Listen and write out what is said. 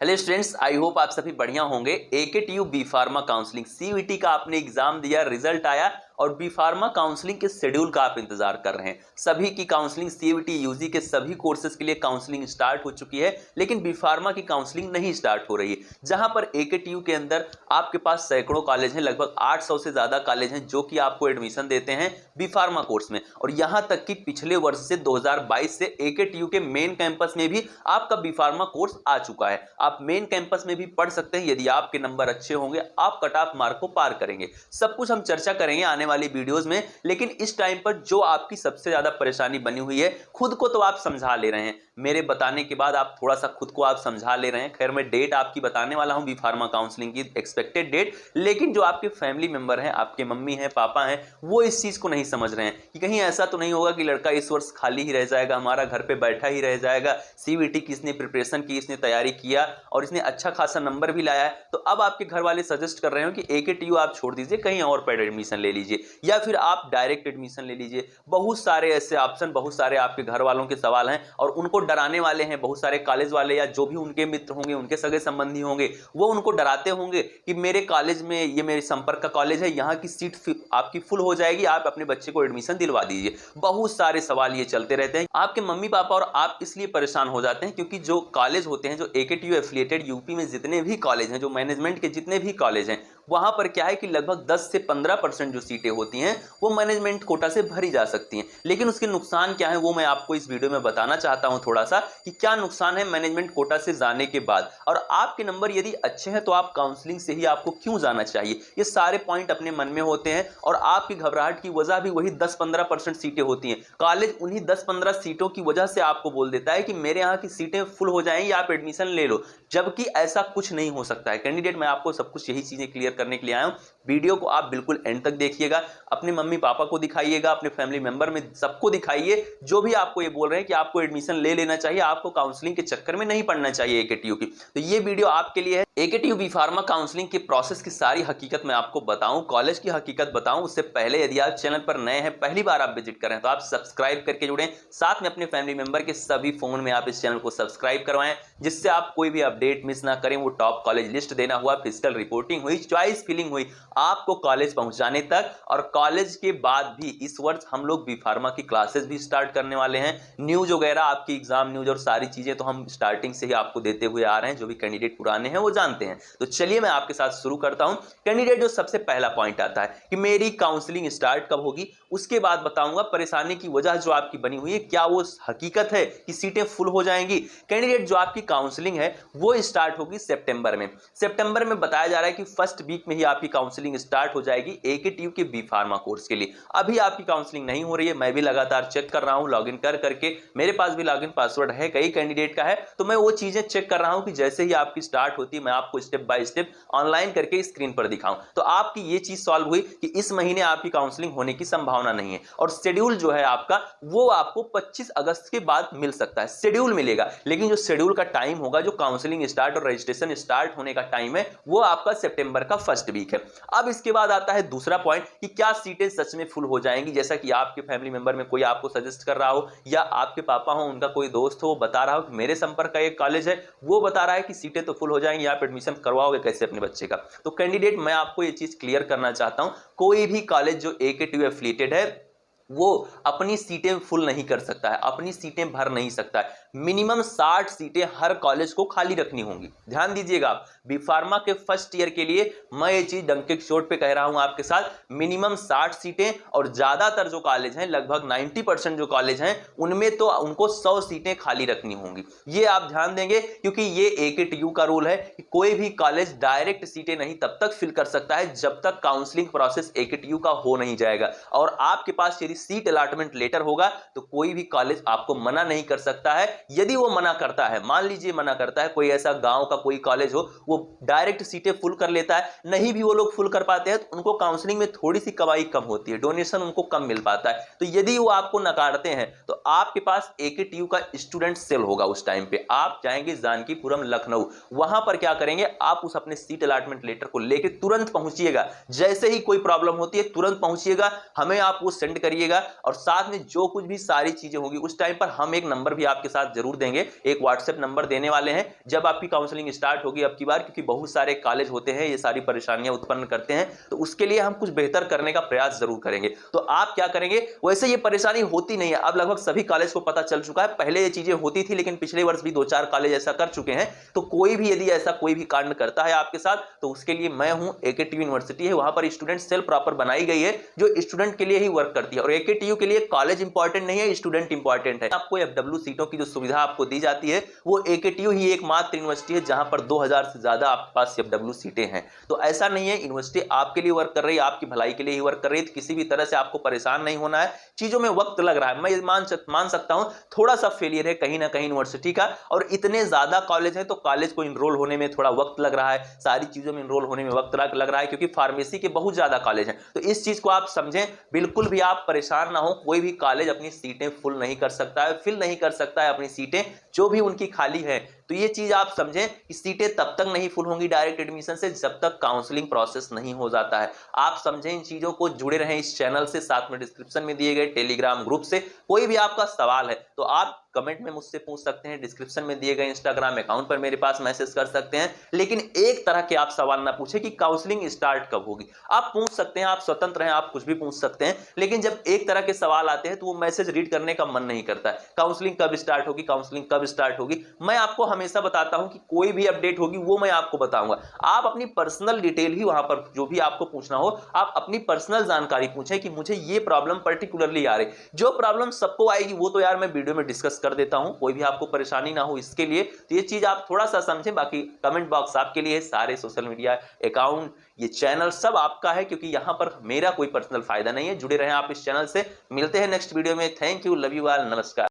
Hello students, I hope आप सभी बढ़िया होंगे। AKTU B pharma counselling CUET का आपने एग्जाम दिया, रिजल्ट आया और बी फार्मा काउंसलिंग के शेड्यूल का आप इंतजार कर रहे हैं। सभी की काउंसलिंग सीयूईटी यूजी के सभी कोर्सेज के लिए काउंसलिंग स्टार्ट हो चुकी है, लेकिन बी फार्मा की काउंसलिंग नहीं स्टार्ट हो रही है। जहां पर एकेटीयू के अंदर आपके पास सैकड़ों कॉलेज हैं, लगभग 800 से ज्यादा कॉलेज हैं जो कि आपको एडमिशन देते हैं बी फार्मा कोर्स में। और यहां तक कि पिछले वर्ष से 2022 से एकेटीयू के मेन कैंपस में भी आपका बी फार्मा कोर्स आ चुका है। आप मेन कैंपस में भी पढ़ सकते हैं। यदि आपके नंबर अच्छे होंगे, आप कट ऑफ मार्क को पार करेंगे। सब कुछ हम चर्चा करेंगे आने वाली वीडियोस में, लेकिन इस टाइम पर जो आपकी सबसे ज्यादा परेशानी बनी हुई है, खुद को तो आप समझा ले रहे हैं, मेरे बताने के बाद आप थोड़ा सा खुद को आप समझा ले रहे हैं। खैर, मैं डेट आपकी बताने वाला हूं बी फार्मा काउंसलिंग की एक्सपेक्टेड डेट, लेकिन जो आपके फैमिली मेंबर हैं, आपके मम्मी हैं, पापा हैं, वो इस चीज को नहीं समझ रहे हैं कि कहीं ऐसा तो नहीं होगा कि लड़का इस वर्ष खाली ही रह जाएगा, हमारा घर पे बैठा ही रह जाएगा। सीयूईटी की इसने प्रिपरेशन की, इसने तैयारी किया और इसने अच्छा खासा नंबर भी लाया है, तो अब आपके घर वाले सजेस्ट कर रहे हो कि एकेटीयू आप छोड़ दीजिए, कहीं और पर एडमिशन ले लीजिए या फिर आप डायरेक्ट एडमिशन ले लीजिए। बहुत सारे ऐसे ऑप्शन, बहुत सारे आपके घर वालों के सवाल हैं और उनको डराने वाले हैं। बहुत सारे कॉलेज वाले या जो भी उनके मित्र होंगे, उनके सगे संबंधी होंगे, वो उनको डराते होंगे कि मेरे कॉलेज में, ये मेरे संपर्क का कॉलेज है, यहाँ की सीट आपकी फुल हो जाएगी, आप अपने बच्चे को एडमिशन दिलवा दीजिए। बहुत सारे सवाल ये चलते रहते हैं। आपके मम्मी पापा और आप इसलिए परेशान हो जाते हैं क्योंकि जो कॉलेज होते हैं, जो एकेटीयू एफिलिएटेड यूपी में जितने भी कॉलेज हैं, जो मैनेजमेंट के जितने भी कॉलेज हैं, वहां पर क्या है कि लगभग 10 से 15% जो सीटें होती हैं वो मैनेजमेंट कोटा से भरी जा सकती हैं। लेकिन उसके नुकसान क्या है वो मैं आपको इस वीडियो में बताना चाहता हूं थोड़ा सा, कि क्या नुकसान है मैनेजमेंट कोटा से जाने के बाद। और आपके नंबर यदि अच्छे हैं तो आप काउंसलिंग से ही आपको क्यों जाना चाहिए, ये सारे पॉइंट अपने मन में होते हैं। और आपकी घबराहट की वजह भी वही 10-15% सीटें होती हैं। कॉलेज उन्हीं 10-15 सीटों की वजह से आपको बोल देता है कि मेरे यहाँ की सीटें फुल हो जाएंगी, आप एडमिशन ले लो, जबकि ऐसा कुछ नहीं हो सकता है। कैंडिडेट, मैं आपको सब कुछ यही चीजें क्लियर करने के लिए आया हूं। वीडियो को आप बिल्कुल एंड तक देखिएगा, अपने मम्मी पापा को दिखाइएगा, अपने फैमिली मेंबर में सबको दिखाइए जो भी आपको ये बोल रहे हैं कि आपको एडमिशन ले लेना चाहिए, आपको काउंसलिंग के चक्कर में नहीं पड़ना चाहिए एकेटीयू की। तो ये वीडियो आपके लिए है। एकेटीयू बी फार्मा काउंसलिंग के प्रोसेस की सारी हकीकत मैं आपको बताऊं, कॉलेज की हकीकत बताऊं, उससे पहले यदि आप चैनल पर नए हैं, पहली बार आप विजिट करें, तो आप सब्सक्राइब करके जुड़ें। साथ में अपने फैमिली मेंबर के सभी फोन में आप इस चैनल को सब्सक्राइब करवाएं, जिससे आप कोई भी अपडेट मिस ना करें। वो टॉप कॉलेज लिस्ट देना हुआ, फिजिकल रिपोर्टिंग हुई, चॉइस फिलिंग हुई, आपको कॉलेज पहुंचाने तक। और कॉलेज के बाद भी इस वर्ष हम लोग बी फार्मा की क्लासेस भी स्टार्ट करने वाले हैं। न्यूज वगैरह, आपकी एग्जाम न्यूज और सारी चीजें तो हम स्टार्टिंग से ही आपको देते हुए आ रहे हैं, जो भी कैंडिडेट पुराने हैं वो जानते हैं। तो चलिए मैं आपके साथ शुरू करता हूं। कैंडिडेट, जो सबसे पहला पॉइंट आता है कि मेरी काउंसलिंग स्टार्ट कब होगी, उसके बाद बताऊंगा परेशानी की वजह जो आपकी बनी हुई है, क्या वो हकीकत है कि सीटें फुल हो जाएंगी। कैंडिडेट, जो आपकी काउंसलिंग है वो स्टार्ट होगी सितंबर में। सितंबर में बताया जा रहा है कि फर्स्ट वीक में ही आपकी काउंसलिंग स्टार्ट हो जाएगी एकेटीयू के बी फार्मा कोर्स के लिए। अभी आपकी काउंसलिंग नहीं हो रही है, मैं भी लगातार चेक कर रहा हूं, लॉगिन कर करके, मेरे पास भी लॉगिन पासवर्ड है, कई कैंडिडेट का है, तो मैं वो चीजें चेक कर रहा हूं कि जैसे ही आपकी स्टार्ट होती है मैं आपको स्टेप बाय स्टेप ऑनलाइन करके स्क्रीन पर दिखाऊं। तो आपकी ये चीज सॉल्व हुई कि इस महीने आपकी काउंसलिंग होने की संभावना नहीं है। और शेड्यूल जो है आपका, वो आपको 25 अगस्त के बाद मिल सकता है, शेड्यूल मिलेगा। लेकिन जो शेड्यूल का टाइम होगा, जो काउंसलिंग स्टार्ट और रजिस्ट्रेशन स्टार्ट होने का टाइम है, वो आपका सितंबर का फर्स्ट वीक है। अब इसके बाद आता है दूसरा पॉइंट कि क्या सीटें सच में फुल हो जाएंगी। जैसा कि आपके फैमिली मेंबर में कोई आपको सजेस्ट कर रहा हो, या आपके पापा हो, उनका कोई दोस्त हो, बता रहा हो कि मेरे संपर्क का एक कॉलेज है, वो बता रहा है कि सीटें तो फुल हो जाएंगी, आप एडमिशन करवाओगे कैसे अपने बच्चे का। तो कैंडिडेट, मैं आपको ये चीज क्लियर करना चाहता हूं, कोई भी कॉलेज जो एकेटीयू एफिलिएटेड है वो अपनी सीटें फुल नहीं कर सकता है, अपनी सीटें भर नहीं सकता है। मिनिमम 60 सीटें हर कॉलेज को खाली रखनी होंगी। ध्यान दीजिएगा, आप बी फार्मा के फर्स्ट ईयर के लिए मैं ये चीज डंके की चोट पे कह रहा हूं आपके साथ, मिनिमम 60 सीटें। और ज्यादातर जो कॉलेज हैं, लगभग 90% जो कॉलेज हैं, उनमें तो उनको 100 सीटें खाली रखनी होंगी। ये आप ध्यान देंगे, क्योंकि ये एकेटीयू का रूल है कि कोई भी कॉलेज डायरेक्ट सीटें नहीं तब तक फिल कर सकता है जब तक काउंसलिंग प्रोसेस एकेटीयू का हो नहीं जाएगा। और आपके पास यदि सीट अलॉटमेंट लेटर होगा तो कोई भी कॉलेज आपको मना नहीं कर सकता है। यदि वो मना करता है, मान लीजिए मना करता है, कोई ऐसा गांव का कोई कॉलेज हो, वो डायरेक्ट सीटें फुल कर लेता है, नहीं भी वो लोग फुल कर पाते हैं तो उनको काउंसलिंग में थोड़ी सी कमाई कम होती है, डोनेशन उनको कम मिल पाता है। तो यदि वो आपको नकारते हैं तो आपके पास एकेटीयू का स्टूडेंट सेल होगा। उस टाइम पे आप जाएंगे जानकीपुरम, लखनऊ, वहां पर क्या करेंगे, आप उस अपने सीट अलॉटमेंट लेटर को लेकर तुरंत पहुंचिएगा। जैसे ही कोई प्रॉब्लम होती है तुरंत पहुंचिएगा, हमें आप वो सेंड करिएगा रखिएगा। और साथ में जो कुछ भी सारी चीजें होगी उस टाइम पर हम एक नंबर भी आपके साथ जरूर देंगे, एक व्हाट्सएप नंबर देने वाले हैं जब आपकी काउंसलिंग स्टार्ट होगी अब की बार, क्योंकि बहुत सारे कॉलेज होते हैं ये सारी परेशानियां उत्पन्न करते हैं, तो उसके लिए हम कुछ बेहतर करने का प्रयास जरूर करेंगे। तो आप क्या करेंगे, वैसे ये परेशानी होती नहीं है, अब लगभग सभी कॉलेज को पता चल चुका है, पहले ये चीजें होती थी लेकिन पिछले वर्ष भी 2-4 कॉलेज ऐसा कर चुके हैं। तो कोई भी यदि ऐसा कोई भी कांड करता है आपके साथ तो उसके लिए मैं हूं, एकेटीयू यूनिवर्सिटी है, वहां पर स्टूडेंट सेल प्रॉपर बनाई गई है जो स्टूडेंट के लिए ही वर्क करती है। और एकेटीयू के लिए कॉलेज इंपॉर्टेंट नहीं है, स्टूडेंट इंपॉर्टेंट है। आपको एफडब्ल्यू सीटों की जो सुविधा आपको दी जाती है वो एकेटीयू ही एकमात्र यूनिवर्सिटी है जहां पर 2000 से ज्यादा आपके पास एफडब्ल्यू सीटें हैं। तो ऐसा नहीं है, यूनिवर्सिटी आपके लिए वर्क कर रही है, आपकी भलाई के लिए ही वर्क कर रही है, तो किसी भी तरह से आपको परेशान नहीं होना है। चीजों में वक्त लग रहा है, मैं मान सकता हूं थोड़ा सा फेलियर है कहीं ना कहीं यूनिवर्सिटी का, और इतने ज्यादा कॉलेज हैं तो कॉलेज को इनरोल होने में थोड़ा वक्त लग रहा है, सारी चीजों में इनरोल होने में वक्त लग रहा है, क्योंकि फार्मेसी के बहुत ज्यादा कॉलेज हैं। तो इस चीज को आप समझें, बिल्कुल भी आप परेशान ना हो, कोई भी कॉलेज अपनी सीटें फुल नहीं कर सकता है, फिल नहीं कर सकता है अपनी सीटें जो भी उनकी खाली है। तो ये चीज आप समझें कि सीटें तब तक नहीं फुल होंगी डायरेक्ट एडमिशन से जब तक काउंसलिंग प्रोसेस नहीं हो जाता है। आप समझें इन चीजों को, जुड़े रहें इस चैनल से, साथ में डिस्क्रिप्शन में दिए गए टेलीग्राम ग्रुप से कोई भी आपका सवाल है तो आप कमेंट में मुझसे पूछ सकते हैं, डिस्क्रिप्शन में दिए गए इंस्टाग्राम अकाउंट पर मेरे पास मैसेज कर सकते हैं। लेकिन एक तरह के आप सवाल ना पूछे कि काउंसलिंग स्टार्ट कब होगी, आप पूछ सकते हैं, आप स्वतंत्र हैं, आप कुछ भी पूछ सकते हैं, लेकिन जब एक तरह के सवाल आते हैं तो वो मैसेज रीड करने का मन नहीं करता है। काउंसलिंग कब स्टार्ट होगी, काउंसलिंग कब स्टार्ट होगी, मैं आपको हमेशा बताता हूं कि कोई भी अपडेट होगी वो मैं आपको बताऊंगा। आप अपनी पर्सनल डिटेल ही वहां पर जो भी आपको पूछना हो आप अपनी पर्सनल जानकारी पूछें कि मुझे ये प्रॉब्लम पर्टिकुलरली आ रही, जो प्रॉब्लम सबको आएगी वो तो यार मैं वीडियो में डिस्कस कर देता हूं, कोई भी आपको परेशानी ना हो इसके लिए। तो ये चीज आप थोड़ा सा समझें, बाकी कमेंट बॉक्स आपके लिए है, सारे सोशल मीडिया अकाउंट, ये चैनल सब आपका है, क्योंकि यहां पर मेरा कोई पर्सनल फायदा नहीं है। जुड़े रहें आप इस चैनल से, मिलते हैं नेक्स्ट वीडियो में। Thank you, love you all, नमस्कार।